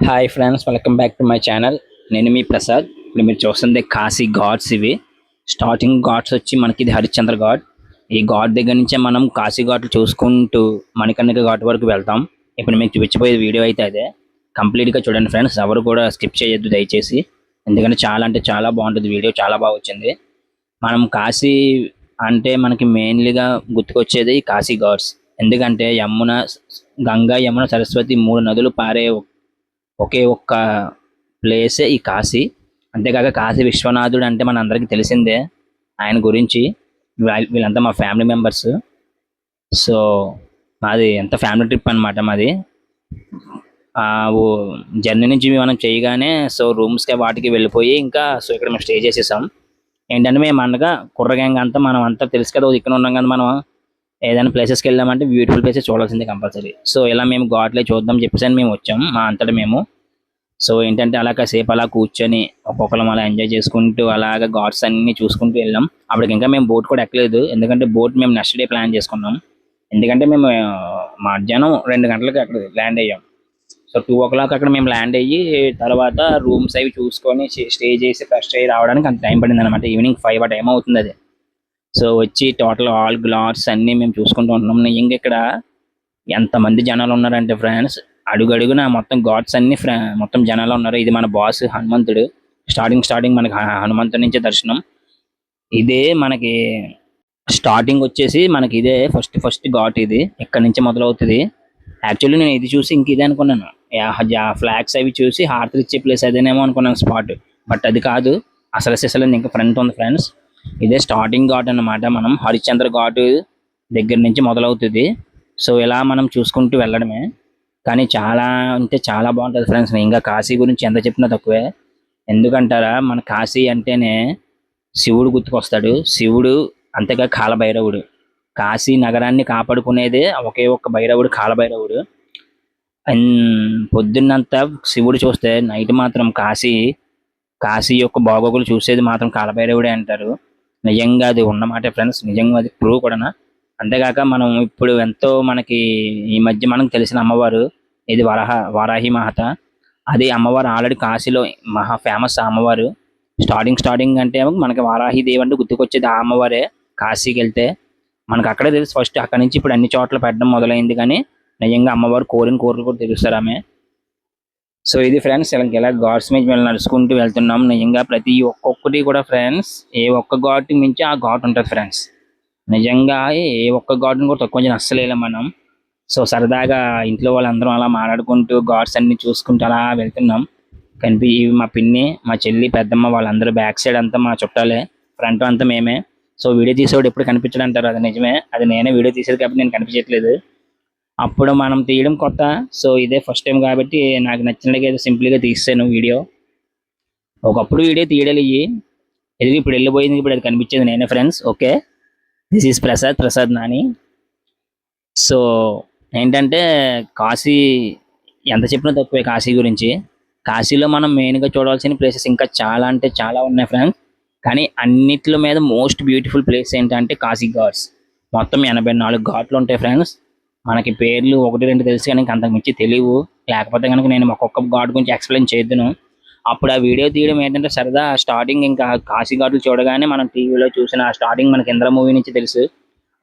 Hi friends, welcome back to my channel. నేను మీ ప్రసాద్. ఇప్పుడు మీరు చూస్తుంది కాశీ ఘాట్స్. ఇవి స్టార్టింగ్ ఘాట్స్ వచ్చి మనకి ఇది హరిశ్చంద్ర ఘాట్. ఈ ఘాట్ దగ్గర నుంచే మనం కాశీ ఘాట్లు చూసుకుంటూ మణికర్ణిక ఘాట్ వరకు వెళ్తాం. ఇప్పుడు మీకు చూపించబోయే వీడియో అయితే అదే. కంప్లీట్గా చూడండి ఫ్రెండ్స్, ఎవరు కూడా స్కిప్ చేయొద్దు దయచేసి, ఎందుకంటే చాలా అంటే చాలా బాగుంటుంది. వీడియో చాలా బాగా వచ్చింది. మనం కాశీ అంటే మనకి మెయిన్లీగా గుర్తుకొచ్చేది కాశీ ఘాట్స్. ఎందుకంటే గంగా యమున సరస్వతి మూడు నదులు పారే ఒకే ఒక్క ప్లేసే ఈ కాశీ. అంతేకాక కాశీ విశ్వనాథుడు అంటే మన అందరికీ తెలిసిందే. ఆయన గురించి వీళ్ళంతా మా ఫ్యామిలీ మెంబర్స్. సో మాది ఎంత ఫ్యామిలీ ట్రిప్ అనమాట మాది. జర్నీ నుంచి మనం చేయగానే సో రూమ్స్కి వాటికి వెళ్ళిపోయి ఇంకా సో ఇక్కడ మేము స్టే చేసేసాం. ఏంటంటే మేము అనగా కుర్ర గ్యాంగ్ అంతా మనం అంతా తెలుసు కదా, ఇక్కడ ఉన్నాం కదా. మనం ఏదైనా ప్లేసెస్కి వెళ్ళామంటే బ్యూటిఫుల్ ప్లేసెస్ చూడాల్సిందే కంపల్సరీ. సో ఇలా మేము ఘాట్లే చూద్దాం చెప్పేసి మేము వచ్చాం మా అంతటా మేము. సో ఏంటంటే అలా కాసేపు అలా కూర్చొని ఒక్కొక్కరం అలా ఎంజాయ్ చేసుకుంటూ అలాగా ఘాట్స్ అన్ని చూసుకుంటూ వెళ్ళాం. అప్పటికి ఇంకా మేము బోట్ కూడా ఎక్కలేదు, ఎందుకంటే బోట్ మేము నెక్స్ట్ డే ప్లాన్ చేసుకున్నాం. ఎందుకంటే మేము మధ్యాహ్నం 2 గంటలకు అక్కడ ల్యాండ్ అయ్యాం. సో 2 o'clock అక్కడ మేము ల్యాండ్ అయ్యి తర్వాత రూమ్స్ అవి చూసుకొని స్టే చేసి ఫ్రెష్ అయ్యి రావడానికి అంత టైం పడింది అనమాట. ఈవినింగ్ 5 ఆ టైం అవుతుంది అది. సో వచ్చి టోటల్ ఆల్ ఘాట్స్ అన్నీ మేము చూసుకుంటూ ఉంటున్నాం. ఇంకా ఇక్కడ ఎంతమంది జనాలు ఉన్నారంటే ఫ్రెండ్స్, అడుగడుగున మొత్తం ఘాట్స్ అన్ని మొత్తం జనాలు ఉన్నారు. ఇది మన బాస్ హనుమంతుడు. స్టార్టింగ్ మనకి హనుమంతుడి నుంచే దర్శనం. ఇదే మనకి స్టార్టింగ్ వచ్చేసి మనకి ఇదే ఫస్ట్ ఘాట్. ఇది ఇక్కడ నుంచి మొదలవుతుంది. యాక్చువల్లీ నేను ఇది చూసి ఇంక ఇదే అనుకున్నాను, ఫ్లాగ్స్ అవి చూసి హారతి ఇచ్చే ప్లేస్ అదేనేమో అనుకున్నాను స్పాట్. బట్ అది కాదు, అసలు ఇంకా ఫ్రంట్ ఉంది ఫ్రెండ్స్. ఇదే స్టార్టింగ్ ఘాట్ అన్నమాట. మనం హరిశ్చంద్ర ఘాట్ దగ్గర నుంచి మొదలవుతుంది. సో ఇలా మనం చూసుకుంటూ వెళ్ళడమే. కానీ చాలా అంటే చాలా బాగుంటుంది ఫ్రెండ్స్. ఇంకా కాశీ గురించి ఎంత చెప్పినా తక్కువే. ఎందుకంటారా, మన కాశీ అంటేనే శివుడు గుర్తుకొస్తాడు. శివుడు, అంతేగా కాలభైరవుడు. కాశీ నగరాన్ని కాపాడుకునేదే ఒకే ఒక్క భైరవుడు, కాలభైరవుడు. పొద్దున్నంతా శివుడు చూస్తే నైట్ మాత్రం కాశీ యొక్క బాగోగులు చూసేది మాత్రం కాలభైరవుడే అంటారు. నిజంగా అది ఉన్నమాట ఫ్రెండ్స్, నిజంగా అది ప్రూవ్ కూడా. అంతేకాక మనం ఇప్పుడు ఎంతో మనకి ఈ మధ్య మనకు తెలిసిన అమ్మవారు ఇది వారాహి మాత. అది అమ్మవారు ఆల్రెడీ కాశీలో మహా ఫేమస్ అమ్మవారు. స్టార్టింగ్ అంటే మనకి వారాహి దేవి అంటే గుర్తుకొచ్చేది ఆ అమ్మవారే. కాశీకి వెళ్తే మనకు అక్కడే తెలుసు ఫస్ట్. అక్కడి నుంచి ఇప్పుడు అన్ని చోట్ల పెట్టడం మొదలైంది. కానీ నిజంగా అమ్మవారు కోరిన కోరికలు కూడా తెలుస్తారు ఆమె. సో ఇది ఫ్రెండ్స్, ఇలా ఘాట్స్ మీద మేము నడుచుకుంటూ వెళ్తున్నాం. నిజంగా ప్రతి ఒక్కొక్కటి కూడా ఫ్రెండ్స్, ఏ ఒక్క ఘాట్ మించి ఆ ఘాట్ ఉంటుంది ఫ్రెండ్స్. నిజంగా ఏ ఒక్క ఘాట్ని కూడా తక్కువ అస్సలు వెళ్ళాం మనం. సో సరదాగా ఇంట్లో వాళ్ళందరం అలా మాట్లాడుకుంటూ ఘాట్స్ అన్ని చూసుకుంటూ అలా వెళ్తున్నాం. ఇవి మా పిన్ని, మా చెల్లి, పెద్దమ్మ వాళ్ళందరూ బ్యాక్ సైడ్ అంతా మా చుట్టాలే, ఫ్రంట్ అంతా మేమే. సో వీడియో తీసేవాడు ఎప్పుడు కనిపించడం అంటారు, అది నిజమే. అది నేనే వీడియో తీసేది కాబట్టి నేను కనిపించట్లేదు. అప్పుడు మనం తీయడం కొత్త. సో ఇదే ఫస్ట్ టైం కాబట్టి నాకు నచ్చినట్టుగా ఏదో సింపుల్గా తీసాను వీడియో. ఒకప్పుడు వీడియో తీయడాలి ఇది ఇప్పుడు వెళ్ళిపోయింది, ఇప్పుడు అది కనిపించేది నేనే friends. Okay, this is Prasad Nani. So ఏంటంటే కాశీ ఎంత చెప్పినా తక్కువే కాశీ గురించి. కాశీలో మనం మెయిన్గా చూడాల్సిన ప్లేసెస్ ఇంకా చాలా అంటే చాలా ఉన్నాయి ఫ్రెండ్స్. కానీ అన్నిట్లో మీద మోస్ట్ బ్యూటిఫుల్ ప్లేస్ ఏంటంటే కాశీ ఘాట్స్. మొత్తం 84 ఘాట్లు ఉంటాయి ఫ్రెండ్స్. మనకి పేర్లు 1-2 తెలుసు, కానీ అంతకు మించి తెలియవు. లేకపోతే కనుక నేను ఒక్కొక్క ఘాట్ గురించి ఎక్స్ప్లెయిన్ చేద్దును. అప్పుడు ఆ వీడియో తీయడం ఏంటంటే సరదా. స్టార్టింగ్ ఇంకా కాశీ ఘాట్లు చూడగానే మనం టీవీలో చూసిన స్టార్టింగ్ మనకి ఇంద్ర మూవీ నుంచి తెలుసు.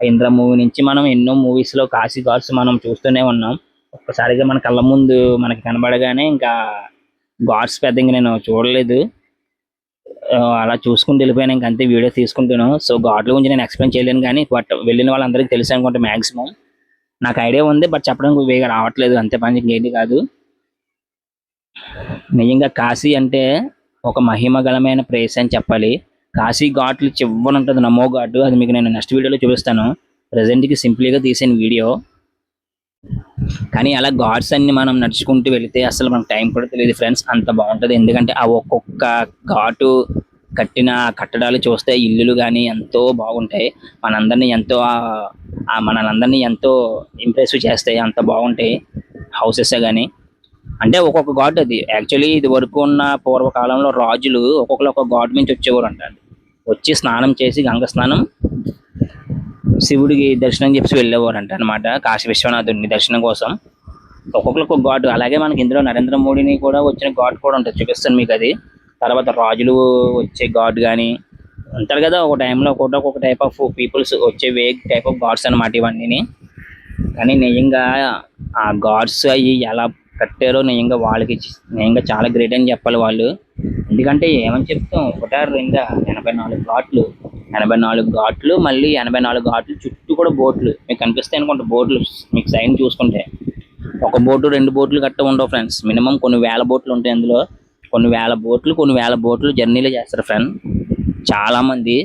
ఇంద్ర మూవీ నుంచి మనం ఎన్నో మూవీస్లో కాశీ ఘాట్స్ మనం చూస్తూనే ఉన్నాం. ఒక్కసారిగా మన కళ్ళ ముందు మనకి కనబడగానే ఇంకా ఘాట్స్ పెద్దగా నేను చూడలేదు, అలా చూసుకుంటూ వెళ్ళిపోయాను. ఇంక అంతే వీడియో తీసుకుంటాను. సో ఘాట్ల గురించి నేను ఎక్స్ప్లెయిన్ చేయలేను, కానీ బట్ వెళ్ళిన వాళ్ళందరికీ తెలుసు అనుకుంటే మ్యాక్సిమం. నాకు ఐడియా ఉంది, బట్ చెప్పడానికి వేగా రావట్లేదు, అంతే పని, ఇంకేంటి కాదు. నిజంగా కాశీ అంటే ఒక మహిమగలమైన ప్లేస్ అని చెప్పాలి. కాశీ ఘాట్లు చివరి ఉంటుంది నమో ఘాటు. అది మీకు నేను నెక్స్ట్ వీడియోలో చూపిస్తాను. ప్రజెంట్కి సింపుల్గా తీసిన వీడియో. కానీ అలా ఘాట్స్ అన్ని మనం నడుచుకుంటూ వెళితే అసలు మనకు టైం కూడా తెలియదు ఫ్రెండ్స్, అంత బాగుంటుంది. ఎందుకంటే ఆ ఒక్కొక్క ఘాటు కట్టిన కట్టడాలు చూస్తే ఇల్లులు కానీ ఎంతో బాగుంటాయి. మనందరినీ ఎంతో ఇంప్రెస్ చేస్తాయి, అంత బాగుంటాయి హౌసెస్ కానీ. అంటే ఒక్కొక్క ఘాట్ అది యాక్చువల్లీ ఇది వరకు ఉన్న పూర్వకాలంలో రాజులు ఒక్కొక్కరు ఒక్కొక్క ఘాట్ నుంచి వచ్చేవారు అంటారు. వచ్చి స్నానం చేసి గంగ స్నానం, శివుడికి దర్శనం చెప్పి వెళ్ళేవారు అంట అనమాట, కాశీ విశ్వనాథుడిని దర్శనం కోసం. ఒక్కొక్కరికి ఒక ఘాట్. అలాగే మనకి ఇందులో నరేంద్ర మోడీని కూడా వచ్చిన ఘాట్ కూడా ఉంటుంది, చూపిస్తాను మీకు అది. తర్వాత రాజులు వచ్చే ఘాట్ కానీ అంటారు కదా, ఒక టైంలో ఒక్కొక్క టైప్ ఆఫ్ పీపుల్స్ వచ్చే టైప్ ఆఫ్ గాడ్స్ అనమాట ఇవన్నీ. కానీ నిజంగా ఆ గాడ్స్ అవి ఎలా కట్టారో నిజంగా వాళ్ళకి నిజంగా చాలా గ్రేట్ అని చెప్పాలి వాళ్ళు. ఎందుకంటే ఏమని చెప్తాం, ఒకటారు రెండా 84 ఘాట్లు, 84 ఘాట్లు, మళ్ళీ 84 ఘాట్లు చుట్టూ కూడా బోట్లు మీకు కనిపిస్తాయి అనుకుంటా. బోట్లు మీకు సైన్ చూసుకుంటే ఒక బోటు 2 బోట్లు గట్ట ఉండవు ఫ్రెండ్స్, మినిమం కొన్ని వేల బోట్లు ఉంటాయి అందులో. కొన్ని వేల బోట్లు జర్నీలు చేస్తారు ఫ్రెండ్ చాలా మంది.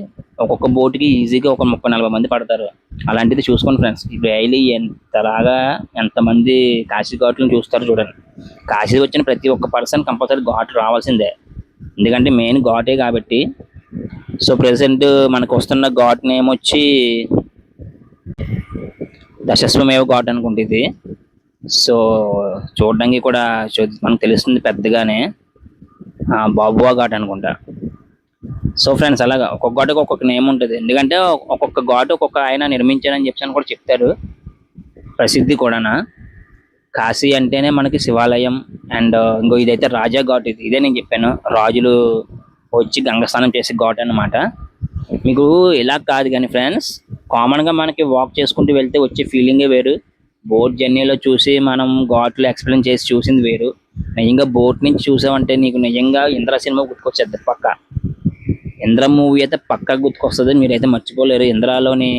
ఒక్కొక్క బోటుకి ఈజీగా ఒక 30-40 మంది పడతారు. అలాంటిది చూసుకోండి ఫ్రెండ్స్, డైలీ ఎంతమంది కాశీ ఘాట్లను చూస్తారు చూడండి. కాశీ వచ్చిన ప్రతి ఒక్క పర్సన్ కంపల్సరీ ఘాట్ రావాల్సిందే, ఎందుకంటే మెయిన్ ఘాటే కాబట్టి. సో ప్రెసెంట్ మనకు వస్తున్న ఘాట్ నేమ్ వచ్చి దశస్వమేవ ఘాట్ అనుకుంటుంది. సో చూడడానికి కూడా మనకు తెలుస్తుంది పెద్దగానే, బాబువా ఘాట్ అనుకుంటా. సో ఫ్రెండ్స్ అలాగా ఒక్కొక్క ఘాటుకి ఒక్కొక్క నేమ్ ఉంటుంది, ఎందుకంటే ఒక్కొక్క ఘాటు ఒక్కొక్క ఆయన నిర్మించారని చెప్పి కూడా చెప్తారు, ప్రసిద్ధి కూడానా. కాశీ అంటేనే మనకి శివాలయం. అండ్ ఇంకో ఇదైతే రాజా ఘాట్, ఇదే నేను చెప్పాను, రాజులు వచ్చి గంగా స్నానం చేసే ఘాట్ అనమాట. మీకు ఇలా కాదు కానీ ఫ్రెండ్స్, కామన్గా మనకి వాక్ చేసుకుంటూ వెళ్తే వచ్చే ఫీలింగే వేరు. బోట్ జర్నీలో చూసి మనం ఘాట్లు ఎక్స్ప్లెయిన్ చేసి చూసింది వేరు. నిజంగా బోట్ నుంచి చూసామంటే నీకు నిజంగా ఇంద్ర సినిమా గుర్తుకొచ్చేది పక్క. ఇంద్ర మూవీ అయితే పక్కా గుర్తుకొస్తుంది, మీరైతే మర్చిపోలేరు. ఇంద్రాలోని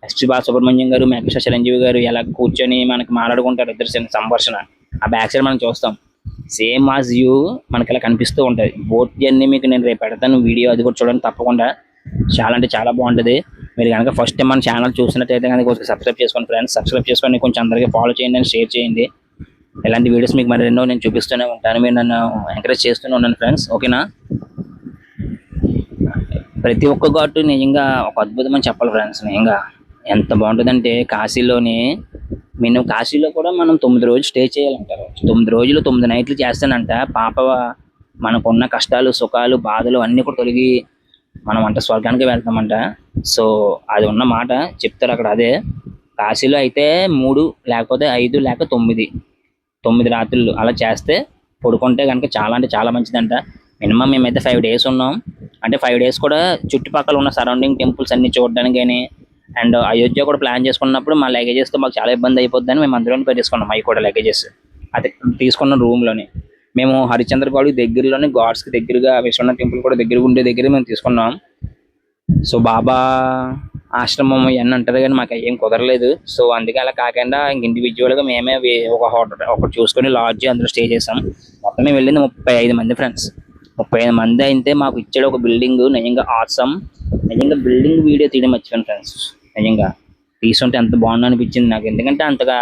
ఎస్పి బాలసుబ్రహ్మణ్యం గారు, మెగాస్టార్ చిరంజీవి గారు ఎలా కూర్చొని మనకి మాట్లాడుకుంటారు, ఇద్దరు సంభాషణ ఆ బ్యాక్ సైడ్ మనం చూస్తాం. సేమ్ ఆజ్ యూ మనకి ఇలా కనిపిస్తూ ఉంటుంది. బోట్ జర్నీ మీకు నేను రేపు పెడతాను వీడియో, అది కూడా చూడండి తప్పకుండా. చాలా అంటే చాలా బాగుంటుంది. మీరు కనుక ఫస్ట్ టైం మన ఛానల్ చూసినట్టయితే కనుక కొంచెం సబ్స్క్రైబ్ చేసుకోండి ఫ్రెండ్స్. సబ్స్క్రైబ్ చేసుకొని కొంచెం అందరికీ ఫాలో చేయండి అండ్ షేర్ చేయండి. ఇలాంటి వీడియోస్ మీకు మరి ఎన్నో నేను చూపిస్తూనే ఉంటాను, మీరు నన్ను ఎంకరేజ్ చేస్తూనే ఉన్నాను ఫ్రెండ్స్, ఓకేనా. ప్రతి ఒక్క ఘాటు నిజంగా ఒక అద్భుతం అని చెప్పాలి ఫ్రెండ్స్. నిజంగా ఎంత బాగుంటుందంటే కాశీలోని కాశీలో కూడా మనం 9 రోజులు స్టే చేయాలంటారు. 9 రోజులు 9 నైట్లు చేస్తానంట పాప. మనకున్న కష్టాలు సుఖాలు బాధలు అన్నీ కూడా తొలగి మనం అంటే స్వర్గానికి వెళ్తామంట. సో అది ఉన్న మాట చెప్తారు అక్కడ. అదే కాశీలో అయితే 3 లేకపోతే 5 లేక 9 రాత్రులు అలా చేస్తే పడుకుంటే కనుక చాలా అంటే చాలా మంచిదంట. మినిమం మేమైతే 5 డేస్ ఉన్నాం. అంటే 5 డేస్ కూడా చుట్టుపక్కల ఉన్న సరౌండింగ్ టెంపుల్స్ అన్ని చూడడానికి కానీ, అండ్ అయోధ్య కూడా ప్లాన్ చేసుకున్నప్పుడు మా లగేజెస్తో మాకు చాలా ఇబ్బంది అయిపోద్దని మేము అందులోనే పెట్టేసుకున్నాం. అవి కూడా లగేజెస్ అది తీసుకున్న రూమ్లోనే. మేము హరిశ్చంద్రగఢ్ దగ్గరలోనే, గాడ్స్కి దగ్గరగా, విశ్వనాథ్ టెంపుల్ కూడా దగ్గర మేము తీసుకున్నాం. సో బాబా ఆశ్రమం ఇవన్నీ అంటారు కానీ మాకు ఏం కుదరలేదు. సో అందుకే అలా కాకుండా ఇండివిజువల్గా మేమే ఒక హోటల్ ఒకటి చూసుకొని లాడ్జ్ అందులో స్టే చేసాం. మొత్తం మేము వెళ్ళింది 35 మంది ఫ్రెండ్స్. 35 మంది అయితే మాకు ఇచ్చాడు ఒక బిల్డింగ్. నిజంగా ఆసమ్. నిజంగా బిల్డింగ్ వీడియో తీయడం మర్చిపోయాను ఫ్రెండ్స్. నిజంగా తీసుకుంటే ఎంత బాగుంది అనిపించింది నాకు. ఎందుకంటే అంతగా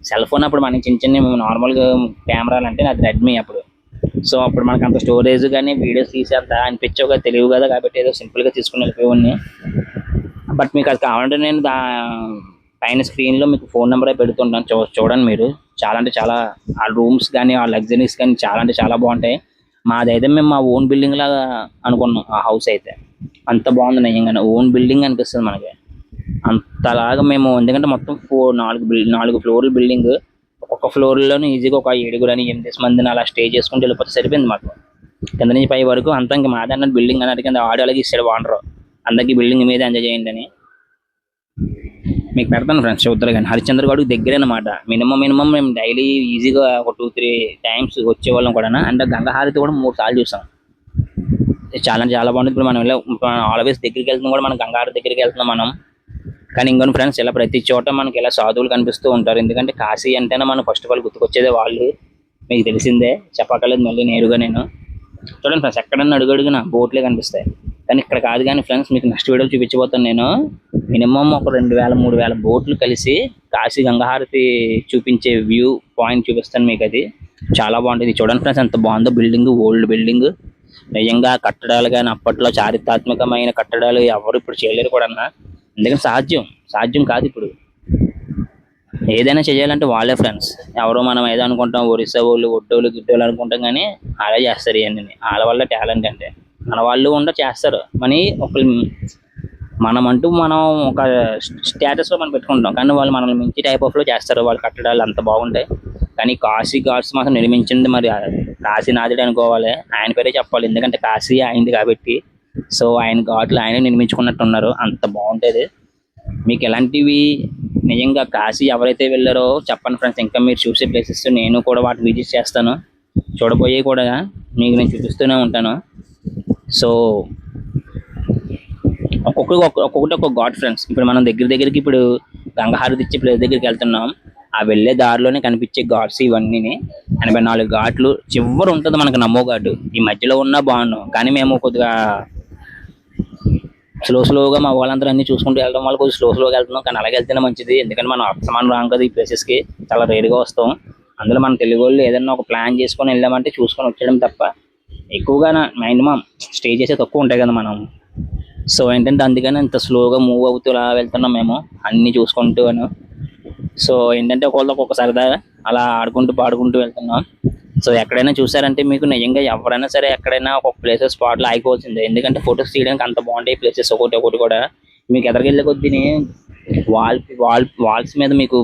సెల్ ఫోన్ అప్పుడు మనకి చిన్న నార్మల్గా కెమెరాలు అంటే అది రెడ్మీ అప్పుడు. సో అప్పుడు మనకు అంత స్టోరేజ్ కానీ వీడియోస్ తీసేంత అనిపించవు కదా, తెలియదు కదా, కాబట్టి ఏదో సింపుల్గా తీసుకుని వెళ్ళిపోయి. బట్ మీకు అది కావాలంటే నేను పైన స్క్రీన్లో మీకు ఫోన్ నెంబర్ పెడుతుంటాను, చూడండి మీరు. చాలా అంటే చాలా ఆ రూమ్స్ కానీ ఆ లగ్జరీస్ కానీ చాలా అంటే చాలా బాగుంటాయి. మాదైతే మేము మా ఓన్ బిల్డింగ్ లాగా అనుకున్నాం. ఆ హౌస్ అయితే అంత బాగుంది నిజంగానే, ఓన్ బిల్డింగ్ అనిపిస్తుంది మనకి అంతలాగా. మేము ఎందుకంటే మొత్తం 4 ఫ్లోర్ల బిల్డింగ్. ఒక్కొక్క ఫ్లోర్లోనే ఈజీగా ఒక 7 అని 8 మందిని అలా స్టే చేసుకుంటూ వెళ్ళిపోతే సరిపోయింది మాకు. కింద నుంచి పై వరకు అంతా ఇంకా మాదే అన్నట్టు బిల్డింగ్ అన్నట్టు. కింద ఆడియోలకి ఇస్తాడు వాండరు, అందరికీ బిల్డింగ్ మీద ఎంజాయ్ చేయండి అని. మీకు పెడతాను ఫ్రెండ్స్ చూద్దరు కానీ. హరిశ్చంద్రగఢ్ దగ్గర అనమాట. మినిమం మేము డైలీ ఈజీగా ఒక 2-3 టైమ్స్ వచ్చేవాళ్ళం కూడా. అండ్ గంగాహారతి కూడా 3 సార్లు చూసాం. చాలా అంటే చాలా బాగుంటుంది. ఇప్పుడు మనం ఆల్వేస్ దగ్గరికి వెళ్తున్నాం కూడా, మనం గంగాహారతి దగ్గరికి వెళ్తున్నాం మనం. కానీ ఇంకొన్ని ఫ్రెండ్స్ ఇలా ప్రతి చోట మనకి ఇలా సాధువులు కనిపిస్తూ ఉంటారు. ఎందుకంటే కాశీ అంటేనే మనం ఫస్ట్ ఆఫ్ ఆల్ గుర్తుకొచ్చేదే వాళ్ళు. మీకు తెలిసిందే, చెప్పక్కర్లేదు మళ్ళీ నేరుగా నేను. చూడండి ఫ్రెండ్స్, ఎక్కడన్నా అడుగడుగున బోట్లే కనిపిస్తాయి. కానీ ఇక్కడ కాదు కానీ ఫ్రెండ్స్, మీకు నెక్స్ట్ వీడియోలో చూపించబోతాను నేను. మినిమం ఒక 2000-3000 బోట్లు కలిసి కాశీ గంగాహారతి చూపించే వ్యూ పాయింట్ చూపిస్తాను మీకు. అది చాలా బాగుంటుంది. చూడండి ఫ్రెండ్స్ ఎంత బాగుందో బిల్డింగ్, ఓల్డ్ బిల్డింగ్. నిజంగా కట్టడాలు కానీ అప్పట్లో చారిత్రాత్మకమైన కట్టడాలు ఎవరు ఇప్పుడు చేయలేరు కూడా. ఎందుకంటే సాధ్యం కాదు ఇప్పుడు. ఏదైనా చేయాలంటే వాళ్ళే ఫ్రెండ్స్. ఎవరో మనం ఏదో అనుకుంటాం, ఒరిస్సా వాళ్ళు ఒడ్డోళ్ళు గిడ్డోళ్ళు అనుకుంటాం, కానీ అలా చేస్తారు ఇవన్నీ. వాళ్ళ వల్ల టాలెంట్ అంటే మన వాళ్ళు చేస్తారు. మనం ఒక స్టేటస్లో మనం పెట్టుకుంటాం, కానీ వాళ్ళు మనల్ని మంచి టైప్ ఆఫ్లో చేస్తారు. వాళ్ళ కట్టడాలు అంత బాగుంటాయి. కానీ కాశీ ఘాట్స్ మాత్రం నిర్మించింది మరి కాశీనాథుడు అనుకోవాలి. ఆయన పేరే చెప్పాలి, ఎందుకంటే కాశీ అయింది కాబట్టి. సో ఆయన ఘాట్లు ఆయనే నిర్మించుకున్నట్టు ఉన్నారు, అంత బాగుంటుంది. మీకు ఎలాంటివి నిజంగా కాశీ ఎవరైతే వెళ్ళారో చెప్పండి ఫ్రెండ్స్. ఇంకా మీరు చూసే ప్లేసెస్ నేను కూడా వాటిని విజిట్ చేస్తాను, చూడబోయే కూడా మీకు నేను చూపిస్తూనే ఉంటాను. సో ఒక్కొక్కటి ఒక్కొక్క ఘాట్ ఫ్రెండ్స్. ఇప్పుడు మనం దగ్గరికి ఇప్పుడు గంగాహారతి ఇచ్చే ప్లేస్ దగ్గరికి వెళ్తున్నాం. ఆ వెళ్ళే దారిలోనే కనిపించే ఘాట్స్ ఇవన్నీ 84 ఘాట్లు. చివరి ఉంటుంది మనకు నమో ఘాటు, ఈ మధ్యలో ఉన్నా బాగున్నాం. కానీ మేము కొద్దిగా స్లోగా మా వాళ్ళందరూ అన్ని చూసుకుంటూ వెళ్ళడం వల్ల కొద్దిగా స్లోగా వెళ్తున్నాం. కానీ అలాగే వెళ్తేనే మంచిది, ఎందుకంటే మనం అప్సమానం రాం కదా ఈ ప్లేసెస్కి, చాలా రేరుగా వస్తాం. అందులో మన తెలుగు వాళ్ళు ఏదైనా ఒక ప్లాన్ చేసుకొని వెళ్ళామంటే చూసుకొని వచ్చేయడం తప్ప ఎక్కువగా మినిమం స్టే చేసే తక్కువ ఉంటాయి కదా మనం. సో ఏంటంటే అందుకని ఇంత స్లోగా మూవ్ అవుతూ ఇలా వెళ్తున్నాం మేము, అన్నీ చూసుకుంటూ. సో ఏంటంటే ఒక్కొక్క సరదా అలా ఆడుకుంటూ పాడుకుంటూ వెళ్తున్నాం. సో ఎక్కడైనా చూసారంటే మీకు నిజంగా ఎవరైనా సరే ఎక్కడైనా ఒక ప్లేసెస్ స్పాట్లో ఆగిపోవాల్సిందే, ఎందుకంటే ఫొటోస్ తీయడానికి అంత బాగుంటాయి ప్లేసెస్ ఒకటి కూడా. మీకు ఎదరికెళ్ళే కొద్దిని వాల్స్ మీద మీకు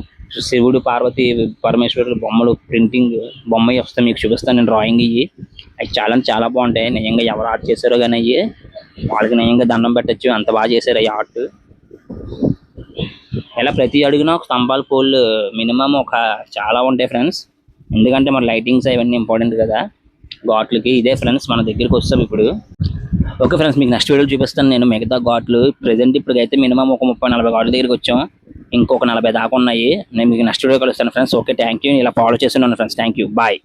శివుడు, పార్వతి, పరమేశ్వరుడు బొమ్మలు ప్రింటింగ్ బొమ్మ వస్తాయి, మీకు చూపిస్తాను నేను డ్రాయింగ్ ఇవి. అవి చాలా బాగుంటాయి. నిజంగా ఎవరు ఆర్ట్ చేశారో కానీ అవి వాళ్ళకి నిజంగా దండం పెట్టచ్చు, అంత బాగా చేశారు ఈ ఆర్ట్. ఇలా ప్రతి అడుగున ఒక స్తంభాల పోల్ మినిమం చాలా ఉంటాయి ఫ్రెండ్స్, ఎందుకంటే మన లైటింగ్స్ అవన్నీ ఇంపార్టెంట్ కదా ఘాట్లకి. ఇదే ఫ్రెండ్స్ మన దగ్గరికి వస్తాం ఇప్పుడు. ఓకే ఫ్రెండ్స్, మీకు నెక్స్ట్ వీడియో చూపిస్తాను నేను మిగతా ఘాట్లు. ప్రెసెంట్ ఇప్పటికైతే మినిమం ఒక 30-40 ఘాట్ల దగ్గరికి వచ్చాం, ఇంకొక 40 దాకా ఉన్నాయి. నేను మీకు నెక్స్ట్ వీడియో కలుస్తాను ఫ్రెండ్స్. Okay, thank you. ఇలా ఫాలో చేస్తున్నాను ఫ్రెండ్స్, థ్యాంక్ యూ, బాయ్.